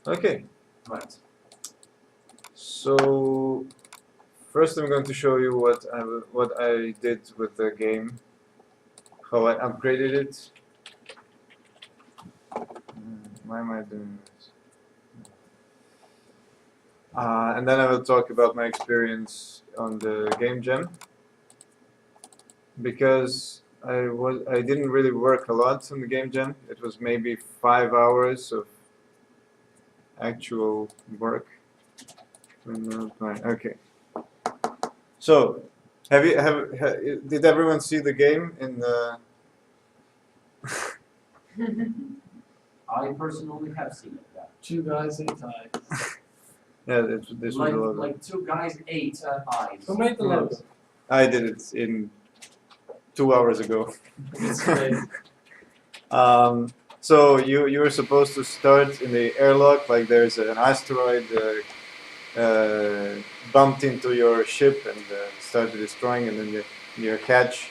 Okay, right. So first, I'm going to show you what I did with the game, how I upgraded it. Why am I doing this? And then I will talk about my experience on the game jam, because I didn't really work a lot on the game jam. It was maybe 5 hours of actual work. Okay. So, did everyone see the game in the? I personally have seen it. Yeah. 2 guys, 8 eyes. Yeah, this was a logo. Like 2 guys, 8 eyes. Who made the logo? I did it in 2 hours ago. It's great. So you were supposed to start in the airlock, like there's an asteroid bumped into your ship and started destroying, and then your hatch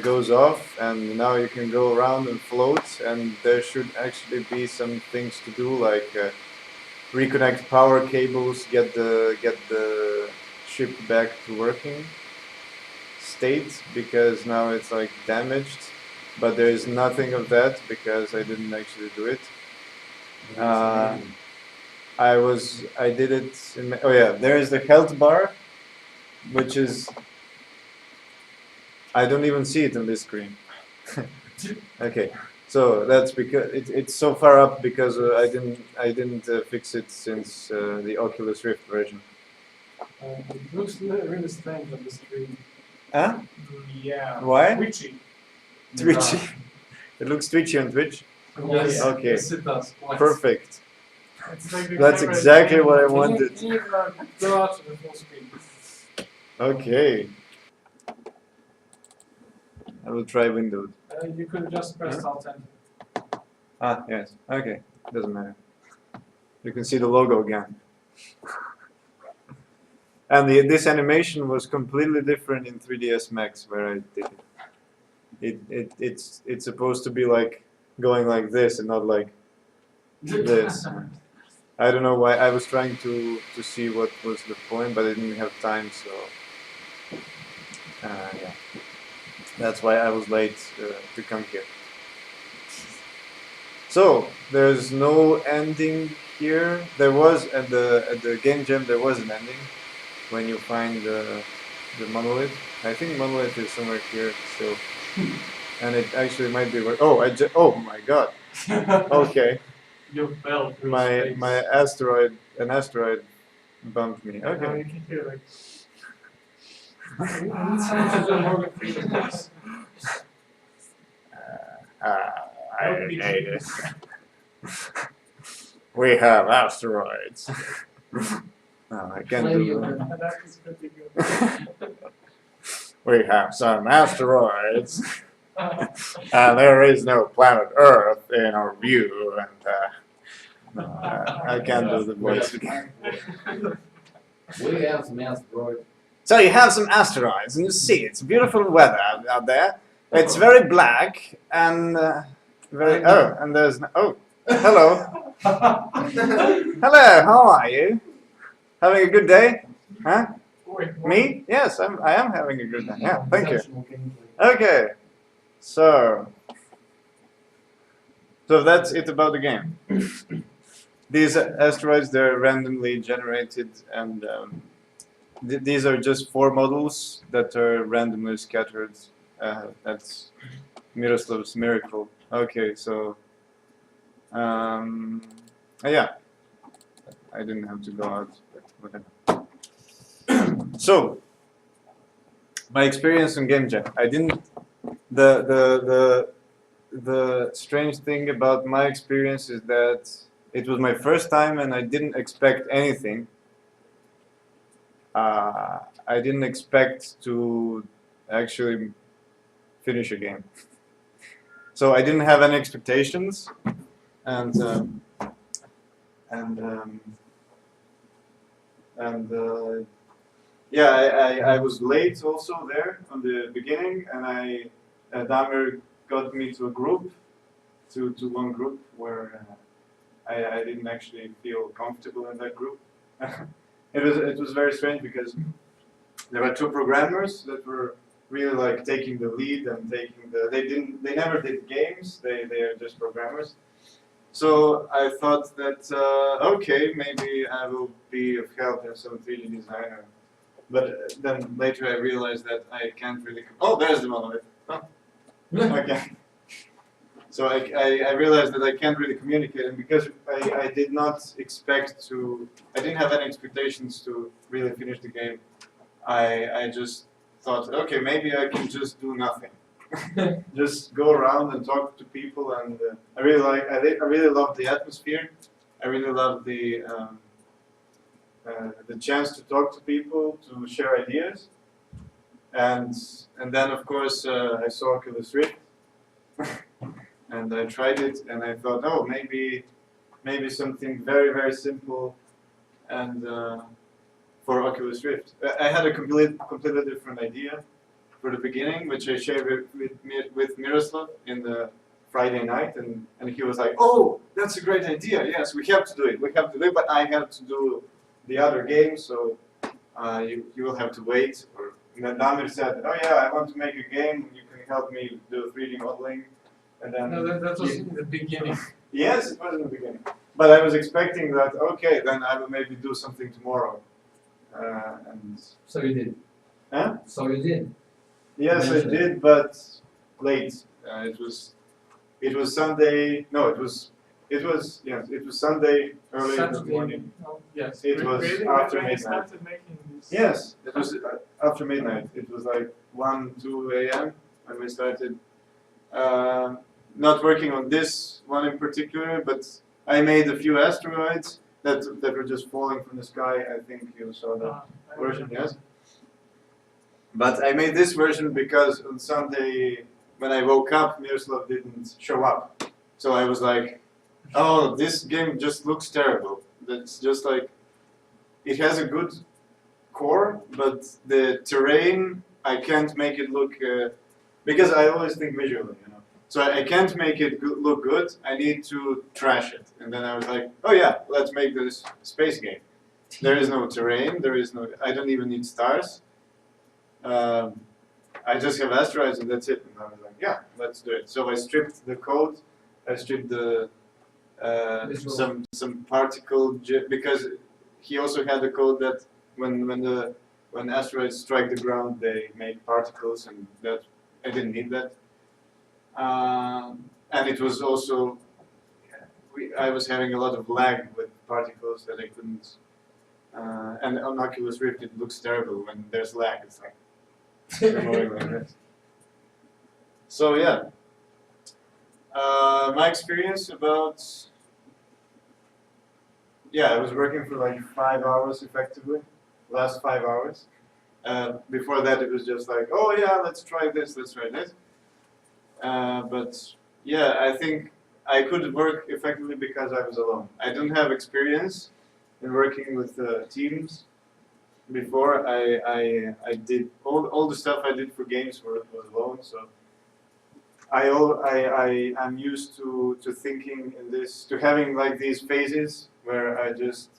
goes off, and now you can go around and float, and there should actually be some things to do, like reconnect power cables, get the ship back to working state, because now it's like damaged. But there is nothing of that because I didn't actually do it. I did it in, oh yeah, there is the health bar, which is, I don't even see it on this screen. Okay, so that's because it's so far up because I didn't fix it since the Oculus Rift version. It looks really strange on the screen. Huh? Yeah. Why? Twitchy. Twitchy. It looks twitchy on Twitch. Yes. Okay. Yes, it does. Perfect. It's like the That's camera is exactly what I can you- wanted. Can you go out to the full screen? Okay. I will try Windows. You could just press Alt Enter. Ah, yes. Okay. Doesn't matter. You can see the logo again. And this animation was completely different in 3ds Max where I did it. It's supposed to be like going like this and not like this. I don't know why. I was trying to see what was the point, but I didn't have time, so yeah. That's why I was late to come here. So there's no ending here. There was at the game jam. There was an ending when you find the monolith. I think monolith is somewhere here still, and it actually might be where. Oh, oh my God. Okay. You fell through space. My an asteroid bumped me. Now Okay. you can hear like. I need someone to do Morgan Freeman voice. I hate it. We have asteroids. No, I can't do that. That is pretty good. We have some asteroids, and there is no planet Earth in our view. And no, I can't do the voice again. We have some asteroids. So you have some asteroids, and you see it's beautiful weather out there. It's very black and very. Oh, and there's hello. Hello, how are you? Having a good day? Huh? Me? Yes, I am having a good day. Yeah, thank you. Okay, so that's it about the game. These asteroids, they're randomly generated, and these are just 4 models that are randomly scattered. That's Miroslav's miracle. Okay, so yeah, I didn't have to go out, but whatever. So my experience on Game Jam, I didn't. The strange thing about my experience is that it was my first time, and I didn't expect anything. I didn't expect to actually finish a game. So I didn't have any expectations, and yeah, I was late also there on the beginning, and Damer got me to a group, to one group where I didn't actually feel comfortable in that group. It was very strange because there were two programmers that were really like taking the lead and taking the they never did games, they are just programmers. So I thought that okay, maybe I will be of help in some 3D design. But then later I realized that I can't really. Oh, there's the monolith. Oh. Okay. So I realized that I can't really communicate, and because I did not expect to, I didn't have any expectations to really finish the game. I just thought, okay, maybe I can just do nothing, just go around and talk to people, and I really love the atmosphere. I really love the chance to talk to people, to share ideas, and then of course I saw Oculus Rift, and I tried it, and I thought, oh, maybe something very simple, and for Oculus Rift, I had a completely different idea for the beginning, which I shared with Miroslav in the Friday night, and he was like, oh, that's a great idea. Yes, we have to do it. We have to do it, but I have to do the other game, so you will have to wait. And then Damir said, oh yeah, I want to make a game, you can help me do 3D modeling. And then No, that was in the beginning. Yes, it was in the beginning. But I was expecting that, okay, then I will maybe do something tomorrow. And So you did. Huh? So you did. yes, I did, but late. It was Sunday. No, it was Sunday early in the morning. Oh, yes. It was Really, after when I midnight. started making this. Yes, it was after midnight. It was like 1, 2 a.m. when we started. Not working on this one in particular, but I made a few asteroids that were just falling from the sky. I think you saw that version, yes. But I made this version because on Sunday when I woke up, Miroslav didn't show up. So I was like, oh, this game just looks terrible. That's just like, it has a good core, but the terrain, I can't make it look, because I always think visually, you know. So I can't make it look good, I need to trash it. And then I was like, oh yeah, let's make this space game. There is no terrain, I don't even need stars. I just have asteroids and that's it. And I was like, yeah, let's do it. So I stripped the code, I stripped the some particle, because he also had the code that when asteroids strike the ground, they make particles, and that I didn't need that. And it was also, I was having a lot of lag with particles that I couldn't. And on Oculus Rift, it looks terrible when there's lag. It's like moving like this. So yeah, my experience about. Yeah, I was working for like 5 hours effectively, last 5 hours. Before that, it was just like, oh yeah, let's try this, let's try this. But yeah, I think I could work effectively because I was alone. I don't have experience in working with teams. Before I did all the stuff I did for games was alone. So I'm used to thinking in this, to having like these phases where I just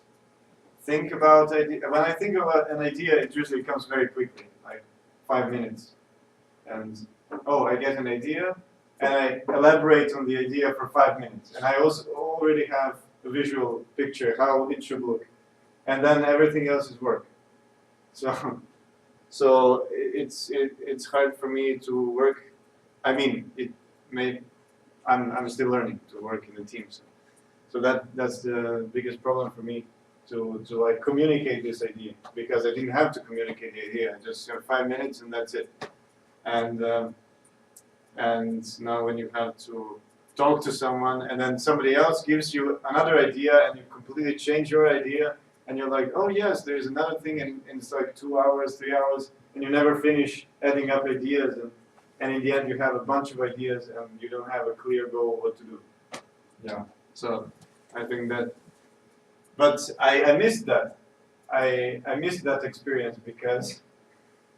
think about idea. When I think about an idea, it usually comes very quickly, like 5 minutes. And oh, I get an idea, and I elaborate on the idea for 5 minutes. And I also already have a visual picture how it should look, and then everything else is work. So it's hard for me to work. I mean, I'm still learning to work in a team. So that's the biggest problem for me to like communicate this idea, because I didn't have to communicate the idea. I just have 5 minutes and that's it. And now when you have to talk to someone and then somebody else gives you another idea and you completely change your idea and you're like, oh yes, there's another thing, and it's like 2 hours, 3 hours, and you never finish adding up ideas, and in the end you have a bunch of ideas and you don't have a clear goal what to do. Yeah. So I think that, but I missed that. I missed that experience because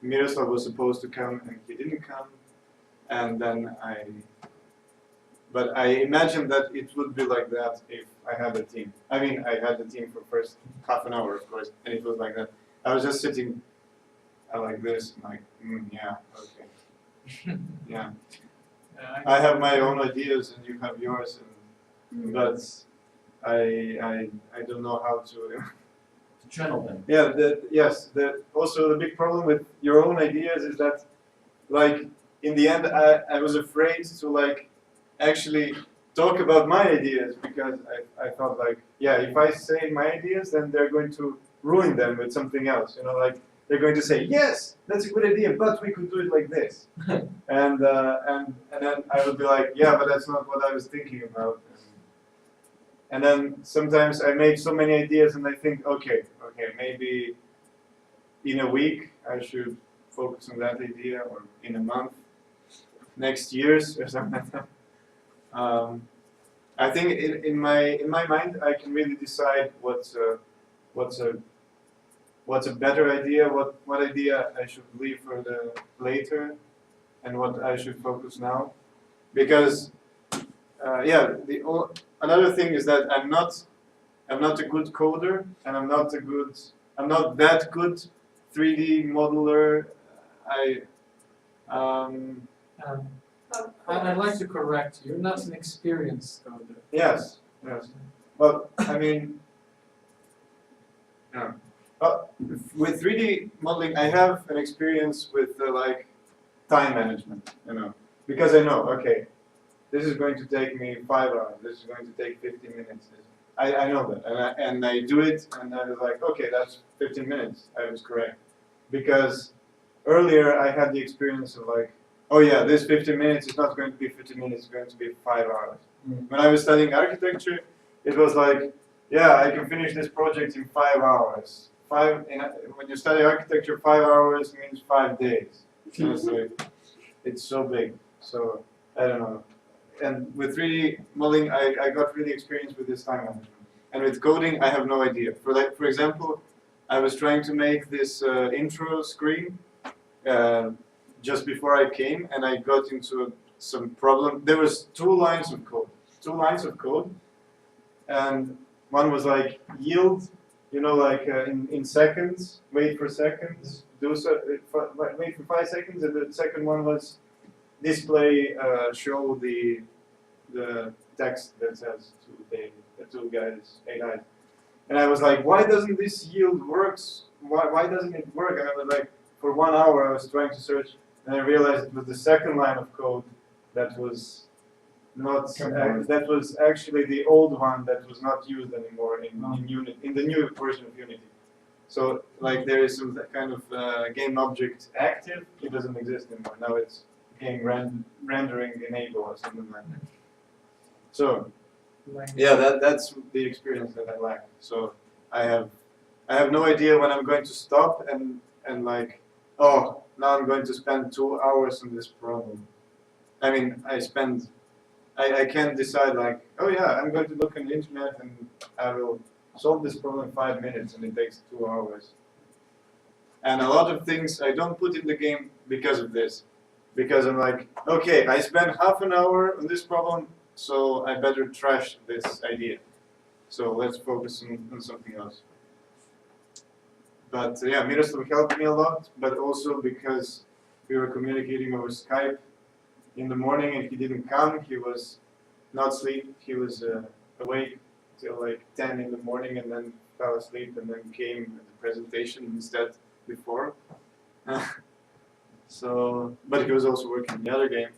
Miroslav was supposed to come and he didn't come, and then But I imagine that it would be like that if I had a team. I mean, I had the team for first half an hour, of course, and it was like that. I was just sitting like this, and like, yeah, okay, yeah. I have my own ideas, and you have yours, and, but I don't know how to. Channel them. Yeah, yes. Also, the big problem with your own ideas is that, like, in the end, I was afraid to, like, actually talk about my ideas because I thought, like, yeah, if I say my ideas, then they're going to ruin them with something else. You know, like, they're going to say, yes, that's a good idea, but we could do it like this. and then I would be like, yeah, but that's not what I was thinking about. And then sometimes I make so many ideas and I think, okay, maybe in a week I should focus on that idea, or in a month, next years or something like that. I think in my mind I can really decide what's a better idea, what idea I should leave for the later, and what I should focus now, because yeah, another thing is that I'm not a good coder, and I'm not that good 3D modeler. Um, I'd like to correct you. You're not an experienced coder. yes. Well, I mean, yeah. But with 3D modeling, I have an experience with like time management, you know, because I know, okay, this is going to take me 5 hours. This is going to take 15 minutes. I know that, and I do it, and I was like, okay, that's 15 minutes. I was correct, because earlier I had the experience of like, oh yeah, this 15 minutes is not going to be 15 minutes. It's going to be 5 hours. When I was studying architecture, it was like, yeah, I can finish this project in 5 hours. When you study architecture, 5 hours means 5 days. Honestly, it's so big. So I don't know. And with 3D modeling, I got really experienced with this time management. And with coding, I have no idea. For example, I was trying to make this intro screen just before I came, and I got into some problem. There was 2 lines of code, and one was like yield, you know, like in seconds, wait for seconds, wait for 5 seconds, and the second one was display, show the text that says two guys, 8 eyes. And I was like, why doesn't this yield works? Why doesn't it work? And I was like, for 1 hour I was trying to search, and I realized it was the second line of code that was not, that was actually the old one that was not used anymore in the new version of Unity. So like there is some kind of game object active, it doesn't exist anymore. Now it's game rendering enable or something like that. So yeah, that's the experience that I lack. So I have no idea when I'm going to stop and like, oh, now I'm going to spend 2 hours on this problem. I mean, I can't decide like, oh yeah, I'm going to look on the internet and I will solve this problem in 5 minutes, and it takes 2 hours. And a lot of things I don't put in the game because of this. Because I'm like, okay, I spent half an hour on this problem, so I better trash this idea. So let's focus on something else. But yeah, Miroslav helped me a lot, but also because we were communicating over Skype in the morning and he didn't come, he was not asleep, he was awake till like 10 in the morning and then fell asleep and then came at the presentation instead before. So, but he was also working in the other game.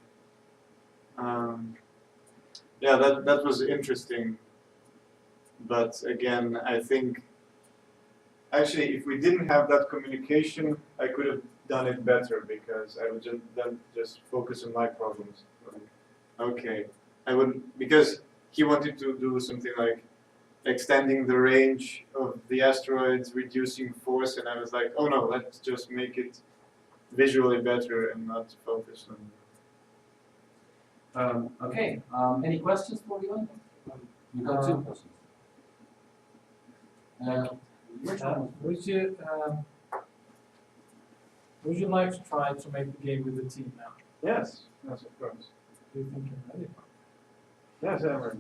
Yeah, that was interesting. But again, I think actually if we didn't have that communication, I could have done it better because I would just focus on my problems. Like, okay, I wouldn't, because he wanted to do something like extending the range of the asteroids, reducing force, and I was like, oh no, let's just make it visually better and not focus on. Okay. Any questions for you? You got 2 questions. Which one? Would you like to try to make the game with the team now? Yes, of course. Do you think you're ready? Yes, Emery.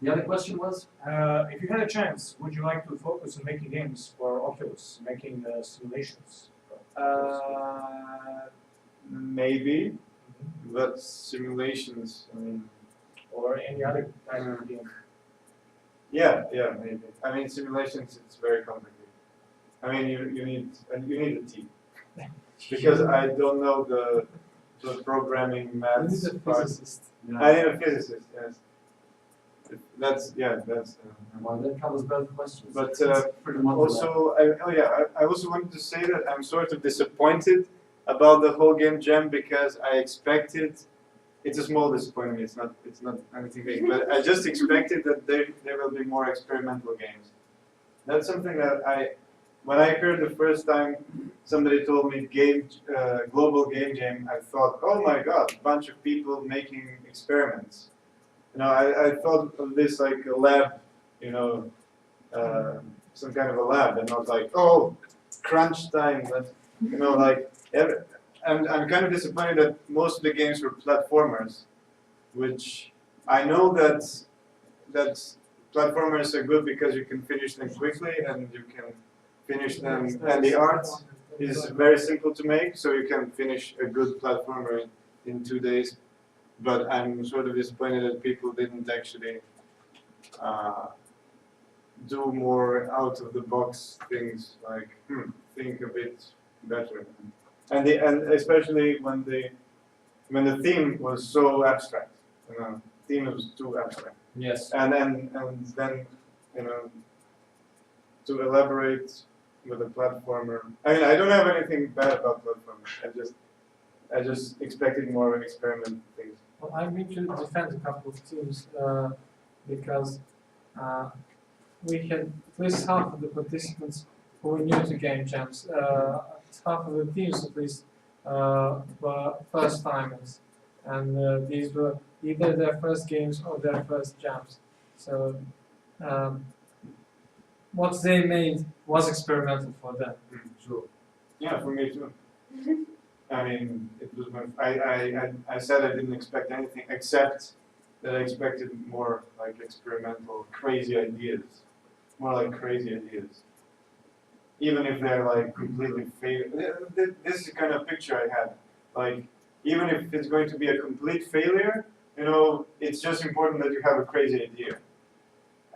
The other question was? If you had a chance, would you like to focus on making games for Oculus, making simulations? Maybe, but simulations, I mean, Or any other type of game? yeah, maybe. I mean, simulations, it's very complicated. I mean, you need a team. Because I don't know the programming You maths need a part. physicist. I need a physicist, yes. That's. Well, that covers both questions. But Pretty much also, I also wanted to say that I'm sort of disappointed about the whole game jam because I expected. It's a small disappointment. It's not anything big, but I just expected that there will be more experimental games. That's something that when I heard the first time somebody told me global game jam, I thought, oh my god, a bunch of people making experiments. You know, I thought of this like a lab, you know, some kind of a lab, and not like, oh, crunch time. But, you know, like, I'm kind of disappointed that most of the games were platformers, which I know that platformers are good because you can finish them quickly and you can finish them, and the art is very simple to make, so you can finish a good platformer in 2 days. But I'm sort of disappointed that people didn't actually do more out of the box things, like think a bit better. And especially when the theme was so abstract, you know, theme was too abstract. Yes. And then you know, to elaborate with a platformer. I mean, I don't have anything bad about platformers. I just expected more experiment things. Well, I'm going to defend a couple of teams because we had at least half of the participants who were new to game jams. Half of the teams, at least, were first timers, and these were either their first games or their first jams. So what they made was experimental for them. Sure. Yeah, for me too. I mean, it was I said I didn't expect anything except that I expected more like experimental, crazy ideas. More like crazy ideas. Even if they're like completely failure. This is the kind of picture I had. Like, even if it's going to be a complete failure, you know, it's just important that you have a crazy idea.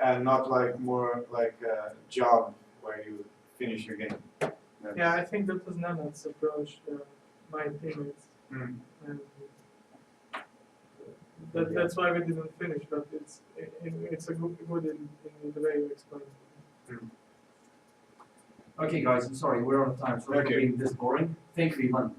And not like more like a job where you finish your game. Yeah, I think that was Nanat's approach to my teammates. And that's why we didn't finish, but it's a good in the way you explained. Okay, guys, I'm sorry, we're out of time. Sorry for Okay. being this boring. Thank you, Ivan.